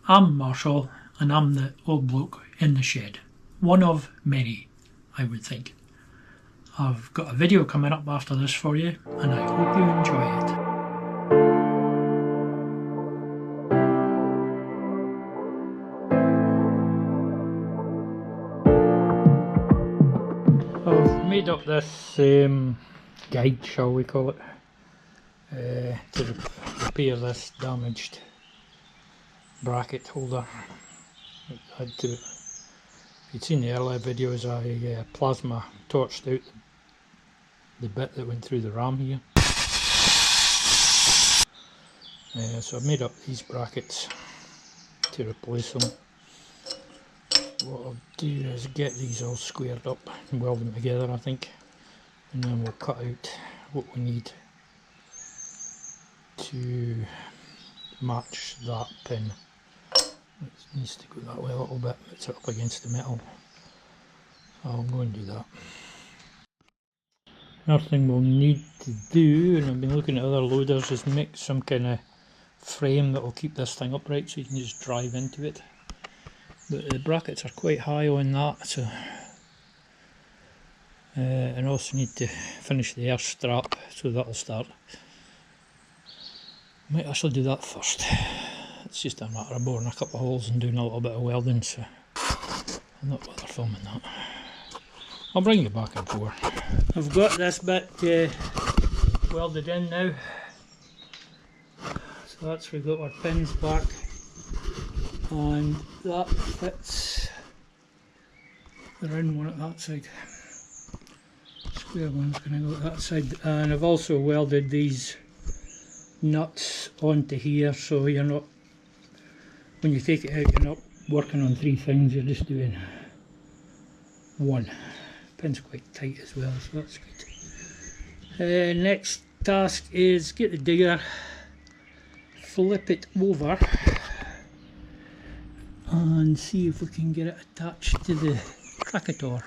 I'm Marshall, and I'm the old bloke in the shed. One of many, I would think. I've got a video coming up after this for you, and I hope you enjoy it. I've made up this guide, shall we call it, to repair this damaged bracket holder. If you'd seen the earlier videos, I plasma torched out the bit that went through the ram here. So I've made up these brackets to replace them. What I'll do is get these all squared up and weld them together, I think, and then we'll cut out what we need to match that pin. It needs to go that way a little bit, it's up against the metal, so I'll go and do that. Another thing we'll need to do, and I've been looking at other loaders, is make some kind of frame that will keep this thing upright so you can just drive into it. But the brackets are quite high on that, so and also need to finish the air strap, so that'll start. Might actually do that first. It's just a matter of boring a couple of holes and doing a little bit of welding, so I'm not bother filming that. I'll bring you back in 4. I've got this bit welded in now, so that's we've got our pins back, and that fits the round one at that side. Square one's going to go at that side, and I've also welded these nuts onto here, so you're not, when you take it out, you're not working on 3 things, you're just doing 1. Pin's quite tight as well, so that's good. Next task is get the digger, flip it over and see if we can get it attached to the tractor.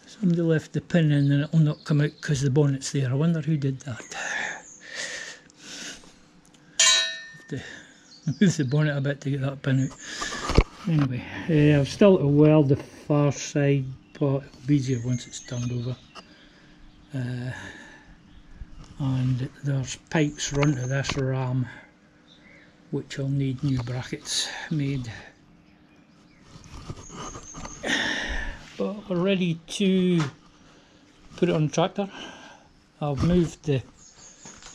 Somebody left the pin in and it'll not come out because the bonnet's there. I wonder who did that. Have to move the bonnet a bit to get that pin out. Anyway, I've still to weld the far side, but it'll be easier once it's turned over. And there's pipes run to this ram, which will need new brackets made. But we're ready to put it on the tractor. I've moved the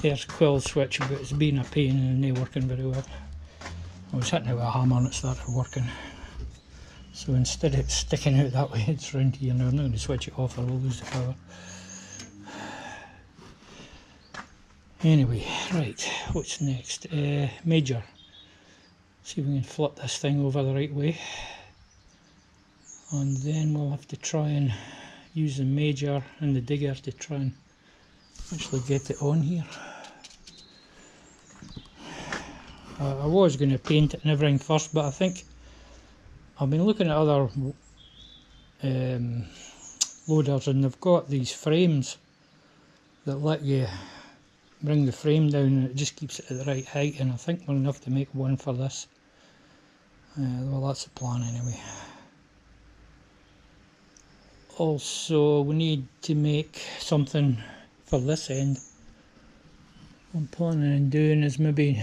air coil switch, but it's been a pain and not working very well. I was hitting it with a hammer and it started working. So instead of it sticking out that way, it's round here now. I'm not going to switch it off or we'll lose the power. Anyway, right, what's next? Major. See if we can flip this thing over the right way. And then we'll have to try and use the major and the digger to try and actually get it on here. I was going to paint it and everything first, but I think I've been looking at other loaders, and they've got these frames that let you bring the frame down and it just keeps it at the right height, and I think we'll have to make one for this. Well, that's the plan anyway. Also, we need to make something for this end. What I'm planning on doing is maybe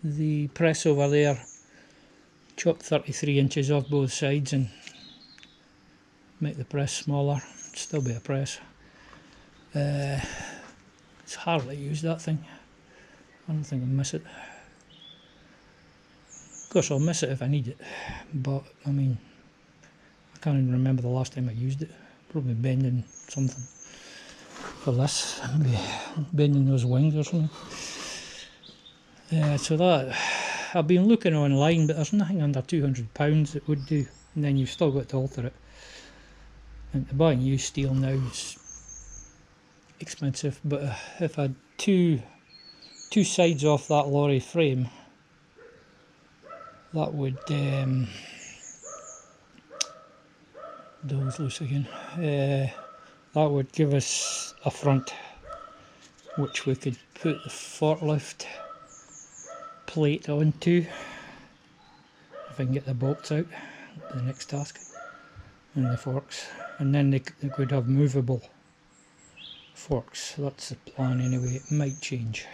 the press over there, chop 33 inches off both sides and make the press smaller. Still be a press. It's hardly used, that thing. I don't think I'll miss it. Of course I'll miss it if I need it, but I mean, I can't even remember the last time I used it. Probably bending something for this, maybe bending those wings or something. So that, I've been looking online, but there's nothing under £200 that would do, and then you've still got to alter it. And to buy new steel now is expensive, but if I had two sides off that lorry frame, that would door's loose again. That would give us a front which we could put the forklift plate onto, if I can get the bolts out, the next task, and the forks, and then they could have movable forks. That's the plan anyway. It might change.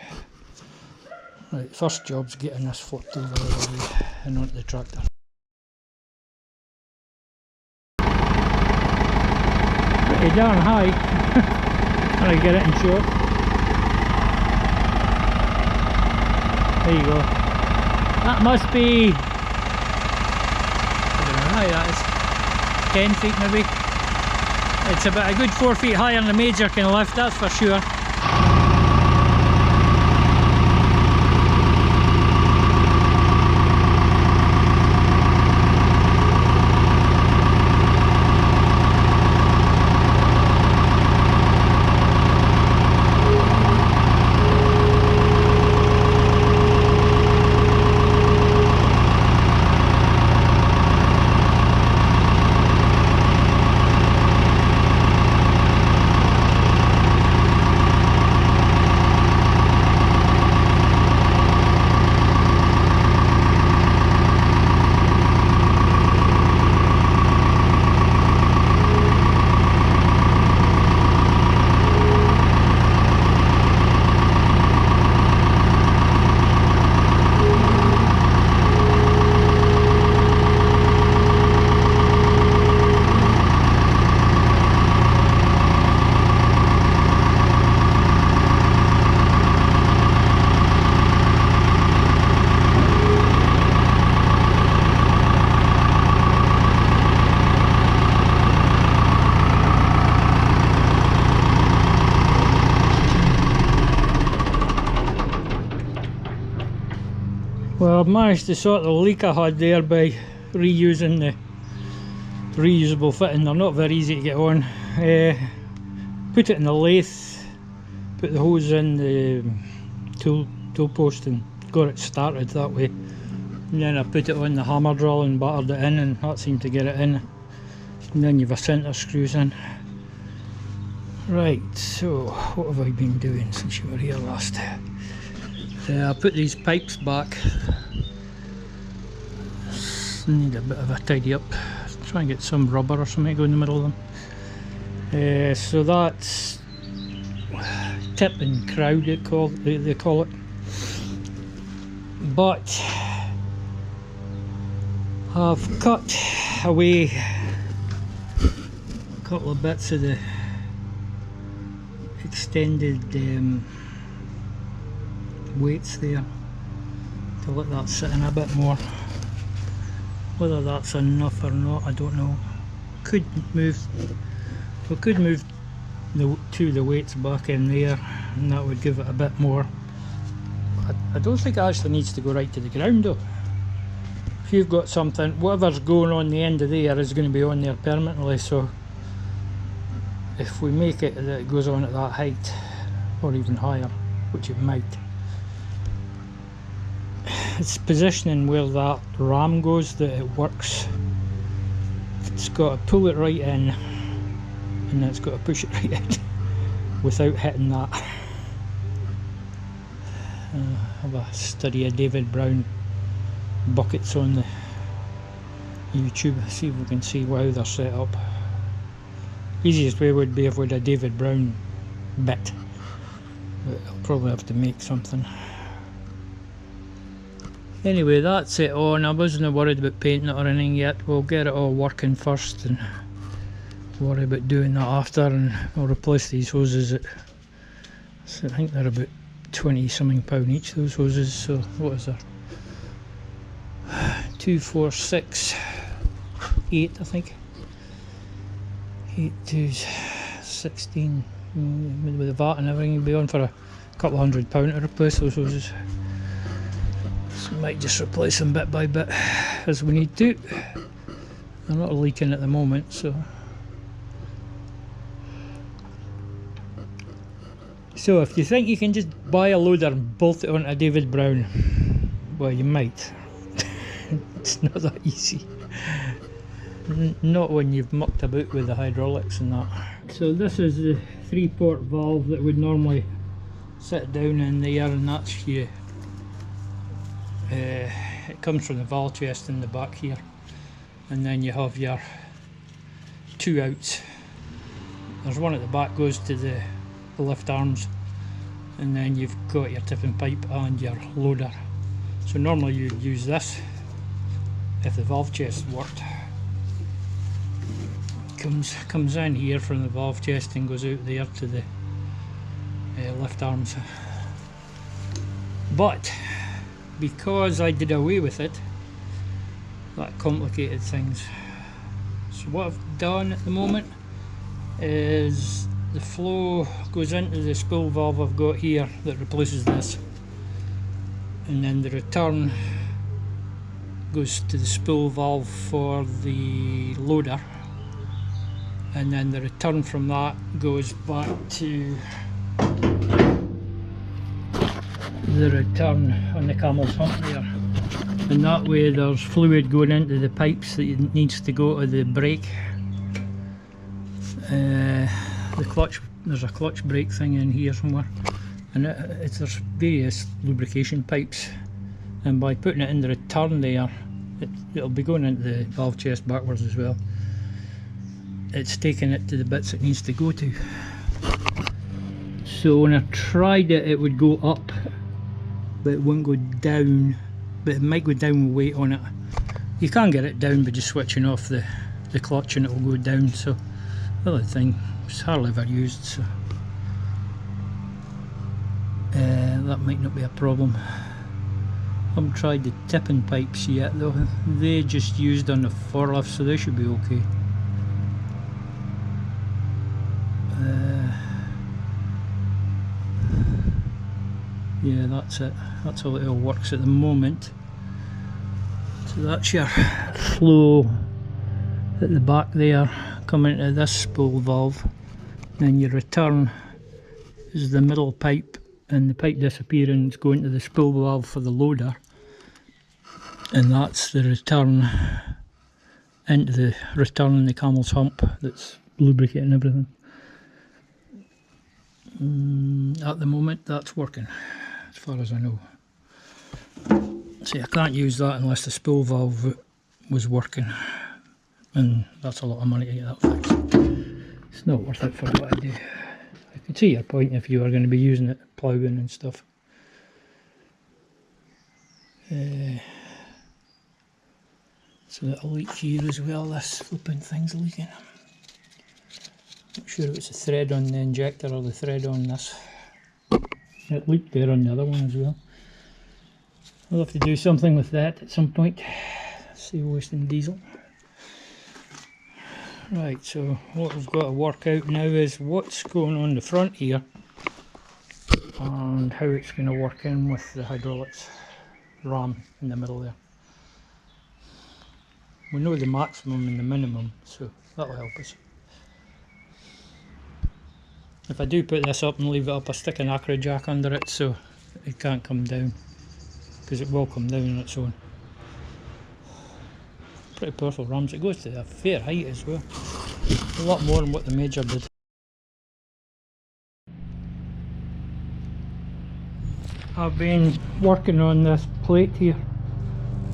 Right, first job's getting this flipped over the way and onto the tractor. Pretty darn high. When I get it in short. There you go. That must be, I don't know how that is, 10 feet maybe. It's about a good 4 feet higher than the major can lift, that's for sure. Well, I've managed to sort the leak I had there by reusing the reusable fitting. They're not very easy to get on. Put it in the lathe, put the hose in the tool post and got it started that way. And then I put it on the hammer drill and battered it in, and that seemed to get it in. And then you've a centre screws in. Right, so what have I been doing since you were here last? I put these pipes back. Need a bit of a tidy up. Try and get some rubber or something to go in the middle of them. So that's tip and crowd they call it. But I've cut away a couple of bits of the extended weights there to let that sit in a bit more. Whether that's enough or not, I don't know. We could move the weights back in there, and that would give it a bit more. I don't think it actually needs to go right to the ground though. If you've got something, whatever's going on the end of there is going to be on there permanently, so if we make it that it goes on at that height or even higher, which it might, it's positioning where that ram goes that it works. It's got to pull it right in, and then it's got to push it right in without hitting that. Have a study of David Brown buckets on the YouTube, see if we can see how they're set up. Easiest way would be if we had a David Brown bit, but I'll probably have to make something. Anyway, that's it on. I wasn't worried about painting it or anything yet. We'll get it all working first and worry about doing that after, and I'll replace these hoses at, so I think they're about 20 something pound each, those hoses. So what is there? 2, 4, 6, 8 I think. 8 to 16 with the VAT and everything. You'll be on for a couple of £100 to replace those hoses. So might just replace them bit by bit as we need to. They're not leaking at the moment, so. So if you think you can just buy a loader and bolt it onto a David Brown, well, you might. It's not that easy. Not when you've mucked about with the hydraulics and that. So this is the 3-port valve that would normally sit down in there, and that's you it comes from the valve chest in the back here, and then you have your 2 outs. There's one at the back goes to the lift arms, and then you've got your tipping pipe and your loader. So normally you'd use this if the valve chest worked. Comes in here from the valve chest and goes out there to the lift arms. But because I did away with it, that complicated things. So what I've done at the moment is the flow goes into the spool valve I've got here that replaces this, and then the return goes to the spool valve for the loader, and then the return from that goes back to the return on the camel's hump there, and that way there's fluid going into the pipes that needs to go to the brake. The clutch, there's a clutch brake thing in here somewhere, and there's various lubrication pipes, and by putting it in the return there, it'll be going into the valve chest backwards as well. It's taking it to the bits it needs to go to. So when I tried it, it would go up, but it won't go down, but it might go down with weight on it. You can get it down by just switching off the clutch and it will go down. So the other thing, it's hardly ever used, so that might not be a problem. I haven't tried the tipping pipes yet though. They just used on the forelift, so they should be okay. Yeah, that's it. That's how it all works at the moment. So that's your flow at the back there coming into this spool valve. Then your return is the middle pipe, and the pipe disappearing is going to the spool valve for the loader, and that's the return into the return in the camel's hump that's lubricating everything. At the moment that's working as far as I know. See, I can't use that unless the spool valve was working, and that's a lot of money to get that fixed. It's not worth it for what I do. I can see your point if you are going to be using it ploughing and stuff. So that'll leak here as well. This flipping thing's leaking. Not sure if it's a thread on the injector or the thread on this. It leaked there on the other one as well. I'll have to do something with that at some point. Save wasting diesel. Right, so what we've got to work out now is what's going on the front here and how it's going to work in with the hydraulics ram in the middle there. We know the maximum and the minimum, so that'll help us. If I do put this up and leave it up, I stick an acro jack under it so it can't come down, because it will come down on its own. Pretty powerful rams. It goes to a fair height as well, a lot more than what the Major did. I've been working on this plate here.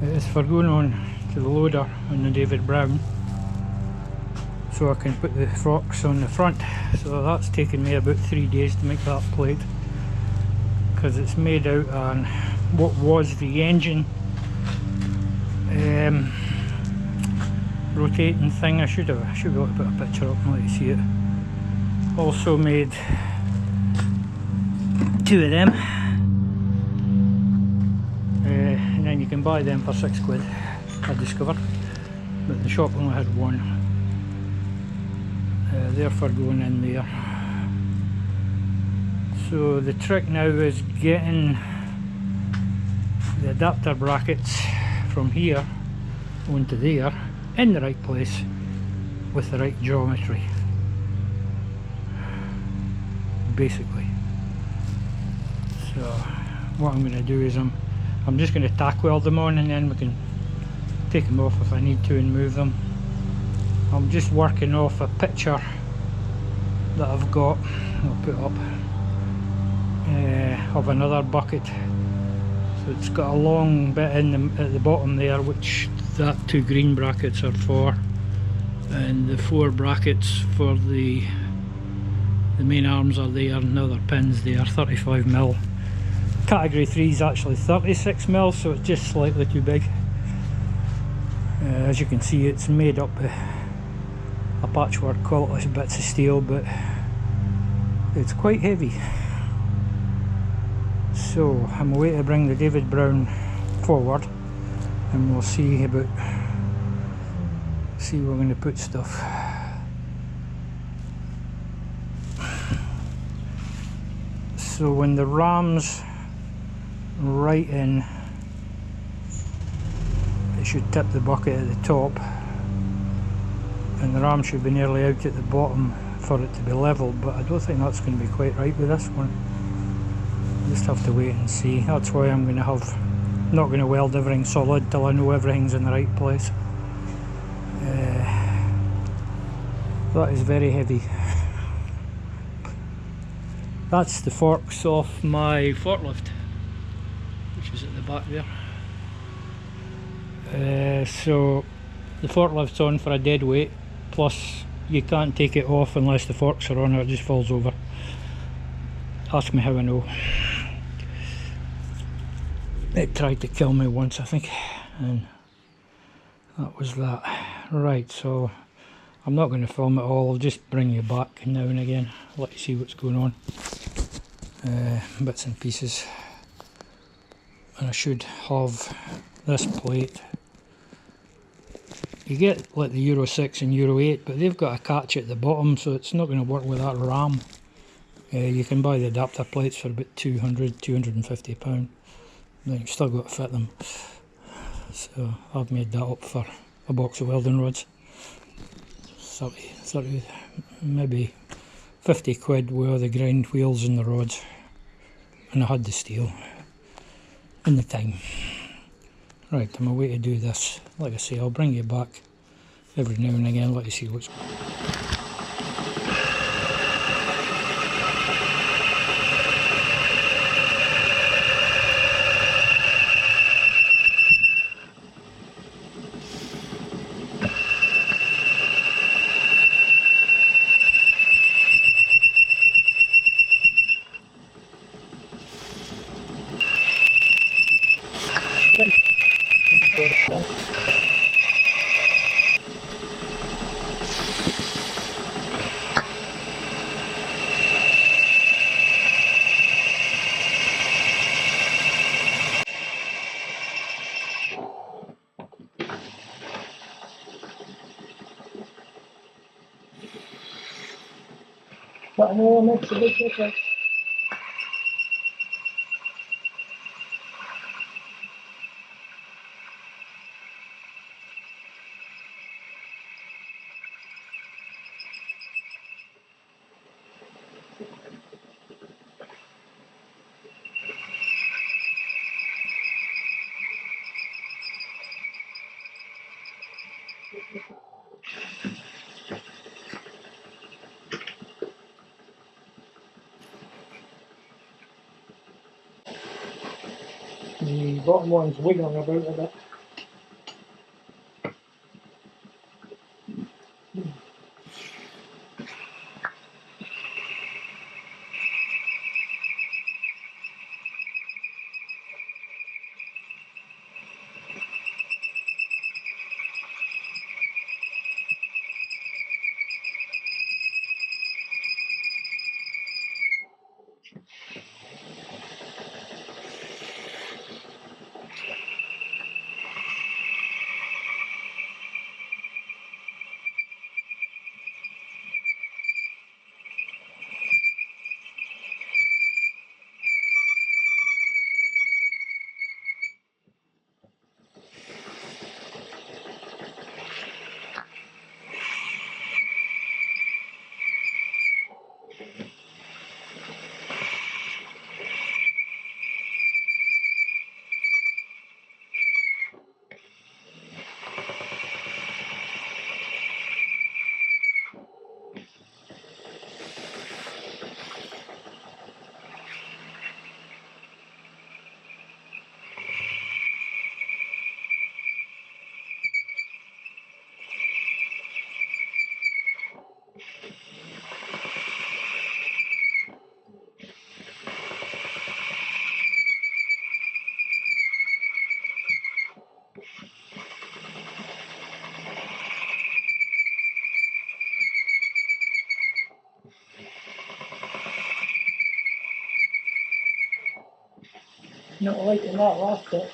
It is for going on to the loader on the David Brown, so I can put the forks on the front. So that's taken me about 3 days to make that plate, because it's made out on what was the engine rotating thing. I should be able to put a picture up and let you see it. Also made 2 of them, and then you can buy them for £6, I discovered, but the shop only had 1. Therefore going in there. So the trick now is getting the adapter brackets from here onto there in the right place with the right geometry, basically. So what I'm going to do is I'm just going to tack weld them on, and then we can take them off if I need to and move them. I'm just working off a picture that I've got, I'll put up, of another bucket. So it's got a long bit at the bottom there, which that 2 green brackets are for, and the 4 brackets for the main arms are there, and the other pins there, 35mm. Category 3 is actually 36mm, so it's just slightly too big. As you can see, it's made up of a patchwork quality bits of steel, but it's quite heavy. So I'm away to bring the David Brown forward, and we'll see where we're going to put stuff. So when the ram's right in, it should tip the bucket at the top, and the ram should be nearly out at the bottom for it to be level, but I don't think that's going to be quite right with this one. Just have to wait and see. That's why I'm going to not going to weld everything solid till I know everything's in the right place. That is very heavy. That's the forks off my forklift, which is at the back there. So the forklift's on for a dead weight, plus you can't take it off unless the forks are on or it just falls over. Ask me how I know. It tried to kill me once, I think, and that was that. Right, so I'm not going to film it all, I'll just bring you back now and again, let you see what's going on. Bits and pieces. And I should have this plate. You get like the Euro 6 and Euro 8, but they've got a catch at the bottom, so it's not going to work with that ram. You can buy the adapter plates for about £250. Then you've still got to fit them. So I've made that up for a box of welding rods. 30, maybe 50 quid with all the ground wheels and the rods. And I had the steel and the time. Right, I'm away to do this. Like I say, I'll bring you back every now and again, let you see what's going on. But I know it makes a big difference. The bottom one's wiggling about a bit. Not liking that last bit.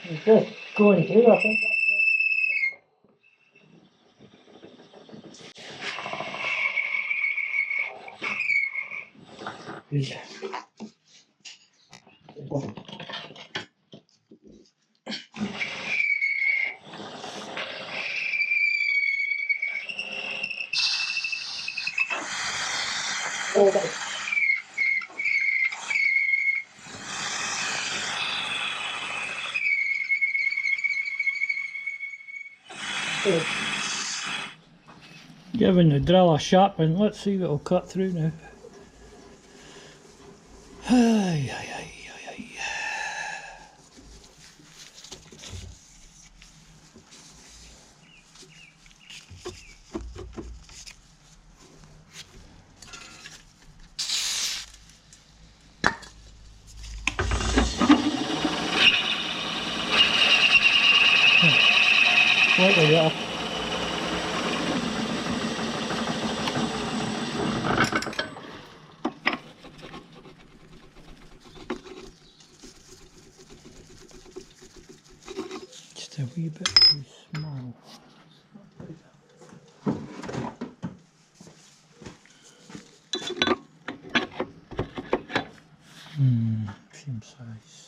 It's just going through, I think. Yeah. Giving the drill a sharpen, let's see what it'll cut through now. Ay, ay, ay, ay, ay. Slightly better. Just a wee bit too small. Same size.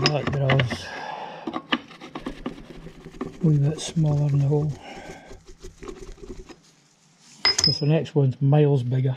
That drill's a wee bit smaller in the hole. Because the next one's miles bigger.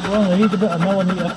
Well, I need about a millimetre.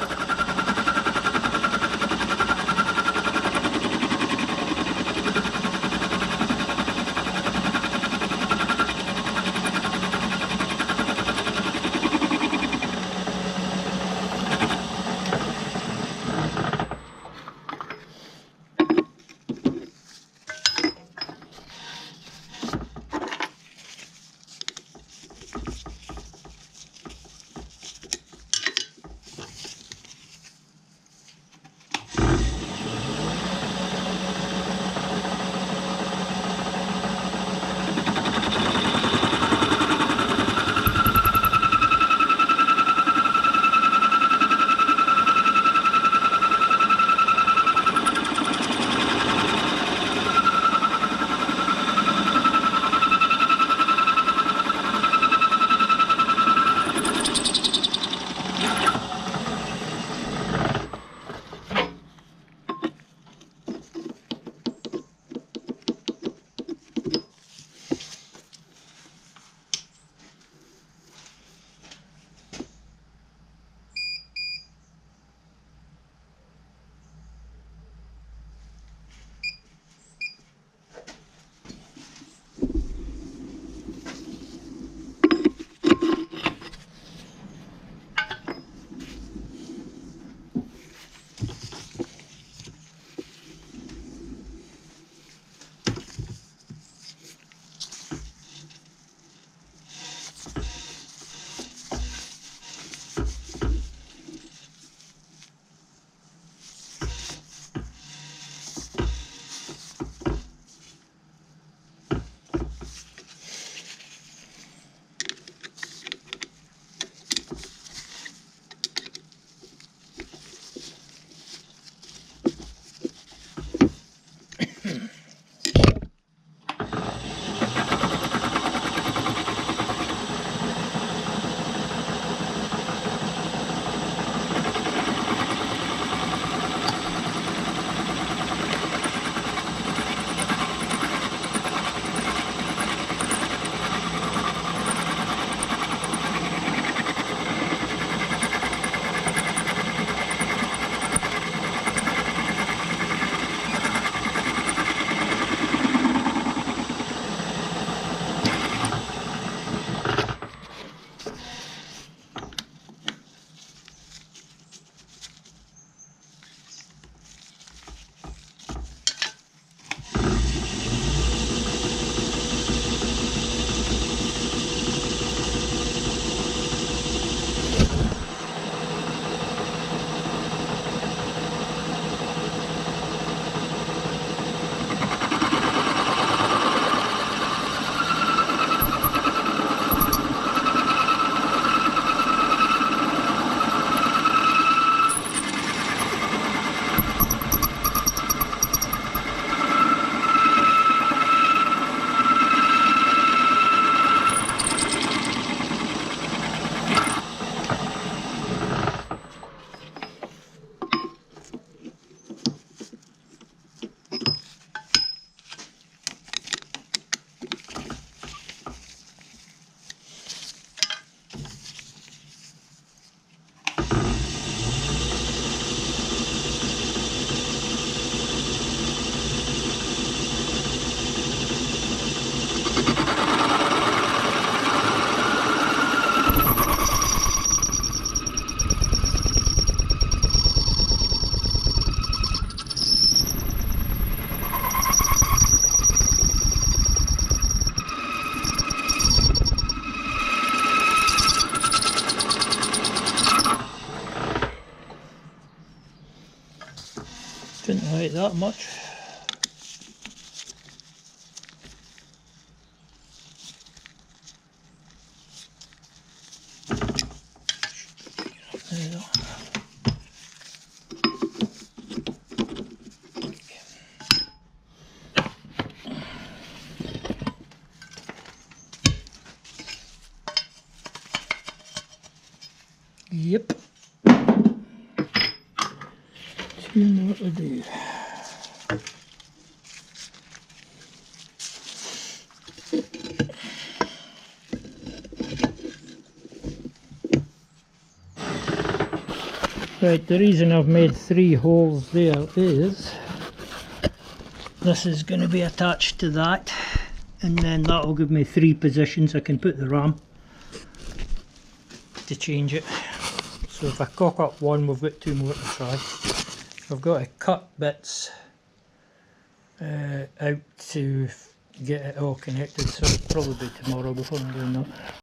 Didn't like that much. There you go. Yep. Two more to do. Right, the reason I've made 3 holes there is this is going to be attached to that, and then that will give me 3 positions. I can put the RAM to change it. So if I cock up one, we've got 2 more to try. I've got to cut bits out to get it all connected, so it'll probably be tomorrow before I'm doing that.